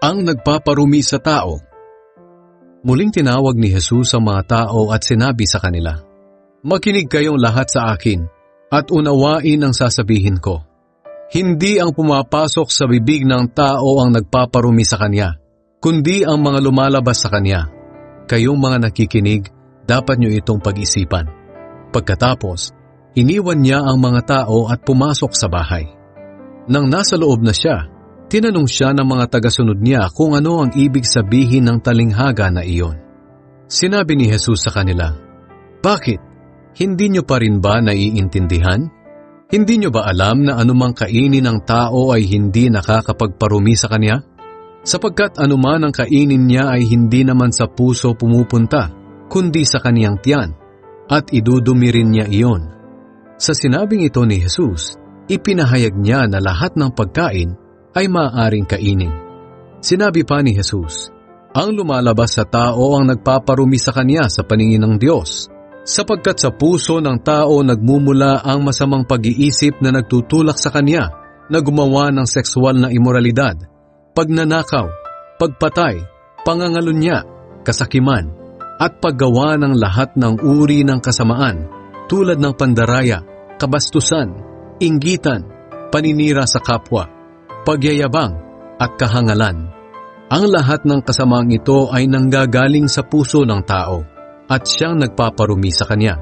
Ang nagpaparumi sa tao. Muling tinawag ni Jesus ang mga tao at sinabi sa kanila, "Makinig kayong lahat sa akin at unawain ang sasabihin ko. Hindi ang pumapasok sa bibig ng tao ang nagpaparumi sa kanya, kundi ang mga lumalabas sa kanya. Kayong mga nakikinig, dapat nyo itong pag-isipan." Pagkatapos, iniwan niya ang mga tao at pumasok sa bahay. Nang nasa loob na siya, tinanong siya ng mga tagasunod niya kung ano ang ibig sabihin ng talinghaga na iyon. Sinabi ni Jesus sa kanila, "Bakit? Hindi niyo pa rin ba naiintindihan? Hindi niyo ba alam na anumang kainin ng tao ay hindi nakakapagparumi sa kanya? Sapagkat anuman ang kainin niya ay hindi naman sa puso pumupunta, kundi sa kaniyang tiyan, at idudumi rin niya iyon." Sa sinabing ito ni Jesus, ipinahayag niya na lahat ng pagkain ay maaaring kainin. Sinabi pa ni Jesus, "Ang lumalabas sa tao ang nagpaparumi sa kanya sa paningin ng Diyos, sapagkat sa puso ng tao nagmumula ang masamang pag-iisip na nagtutulak sa kanya na gumawa ng sexual na imoralidad, pagnanakaw, pagpatay, pangangalunya, kasakiman, at paggawa ng lahat ng uri ng kasamaan tulad ng pandaraya, kabastusan, inggitan, paninira sa kapwa, pagyayabang, at kahangalan. Ang lahat ng kasamaang ito ay nanggagaling sa puso ng tao at siyang nagpaparumi sa kanya."